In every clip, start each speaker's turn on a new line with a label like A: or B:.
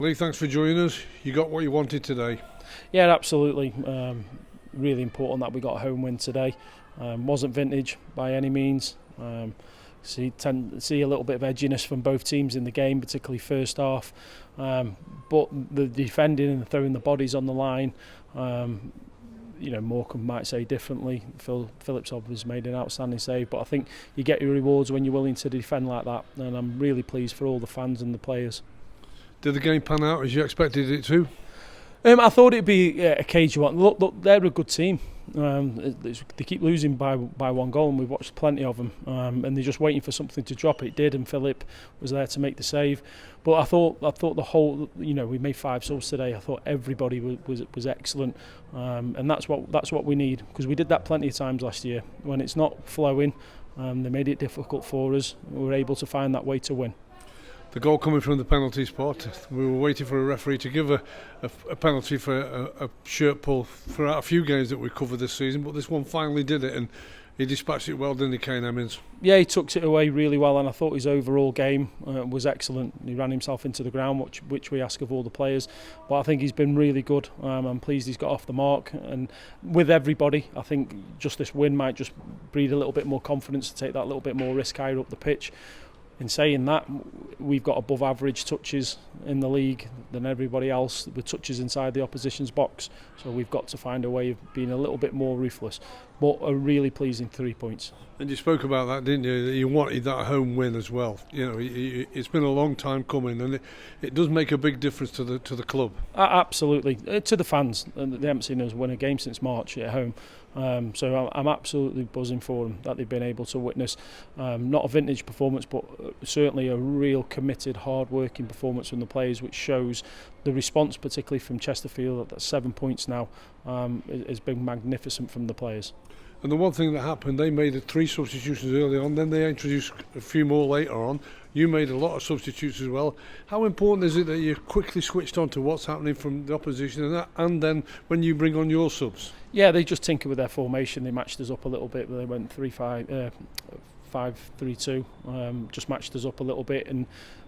A: Lee, thanks for joining us. You got what you wanted today.
B: Yeah, absolutely. Really important that we got a home win today. Wasn't vintage by any means. See a little bit of edginess from both teams in the game, particularly first half. But the defending and throwing the bodies on the line, Morecambe might say differently. Phillips obviously made an outstanding save, but I think you get your rewards when you're willing to defend like that. And I'm really pleased for all the fans and the players.
A: Did the game pan out as you expected it to?
B: I thought it'd be a cagey one. Look, they're a good team. They keep losing by one goal, and we've watched plenty of them. And they're just waiting for something to drop. It did, and Philip was there to make the save. But I thought the whole, we made 5 subs today. I thought everybody was excellent, and that's what we need, because we did that plenty of times last year. When it's not flowing, they made it difficult for us. We were able to find that way to win.
A: The goal coming from the penalty spot, we were waiting for a referee to give a penalty for a shirt pull throughout a few games that we covered this season, but this one finally did it, and he dispatched it well, didn't he, Kane Hemmings?
B: Yeah, he took it away really well, and I thought his overall game was excellent. He ran himself into the ground, which we ask of all the players, but I think he's been really good. I'm pleased he's got off the mark, and with everybody, I think just this win might just breed a little bit more confidence to take that little bit more risk higher up the pitch. In saying that, we've got above average touches in the league than everybody else with touches inside the opposition's box, so we've got to find a way of being a little bit more ruthless, but a really pleasing 3 points.
A: And you spoke about that, didn't you? You wanted that home win as well. It's been a long time coming, and it does make a big difference to the club.
B: Absolutely, to the fans. They haven't seen us win a game since March at home. So I'm absolutely buzzing for them that they've been able to witness not a vintage performance, but certainly a real committed, hard-working performance from the players, which shows the response, particularly from Chesterfield. That's 7 points now, has been magnificent from the players.
A: And the one thing that happened, they made 3 substitutions early on, then they introduced a few more later on. You made a lot of substitutes as well. How important is it that you quickly switched on to what's happening from the opposition, and then when you bring on your subs?
B: Yeah, they just tinker with their formation. They matched us up a little bit. They went 5-3-2, just matched us up a little bit and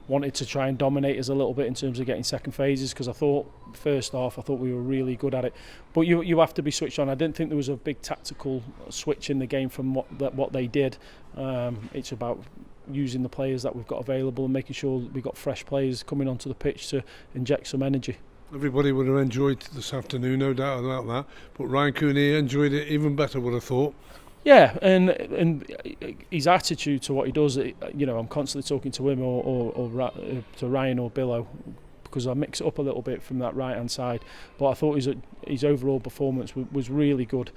B: wanted to try and dominate us a little bit in terms of getting second phases, because I thought first half we were really good at it, but you have to be switched on. I didn't think there was a big tactical switch in the game from what they did. It's about using the players that we've got available and making sure that we've got fresh players coming onto the pitch to inject some energy. Everybody
A: would have enjoyed this afternoon, no doubt about that, but Ryan Cooney enjoyed it even better, would have thought.
B: Yeah, and his attitude to what he does, I'm constantly talking to him or to Ryan or Billow, because I mix it up a little bit from that right hand side. But I thought his overall performance was really good.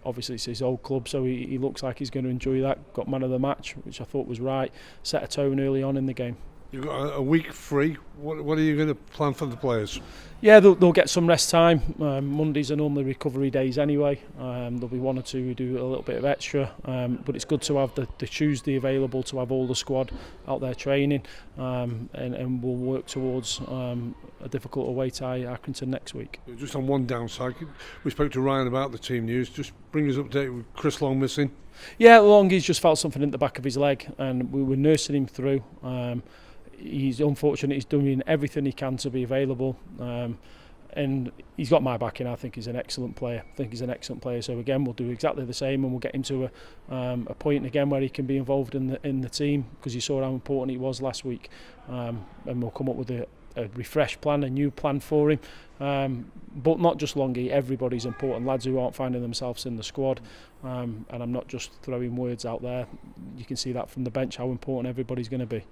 B: Obviously it's his old club, so he looks like he's going to enjoy that. Got man of the match, which I thought was right. Set a tone early on in the game.
A: You've got a week free. What are you going to plan for the players?
B: Yeah, they'll get some rest time. Mondays are normally recovery days anyway. There'll be 1 or 2 who do a little bit of extra, but it's good to have the Tuesday available to have all the squad out there training, and we'll work towards a difficult away tie at Accrington next week.
A: Just on one downside, we spoke to Ryan about the team news. Just bring us up to date with Chris Long missing.
B: Yeah, Long, he's just felt something in the back of his leg, and we were nursing him through. He's unfortunate. He's doing everything he can to be available, and he's got my backing. I think he's an excellent player. So again, we'll do exactly the same, and we'll get him to a point again where he can be involved in the team, because you saw how important he was last week, and we'll come up with a refreshed plan, a new plan for him. But not just Longy, everybody's important. Lads who aren't finding themselves in the squad, and I'm not just throwing words out there. You can see that from the bench how important everybody's going to be.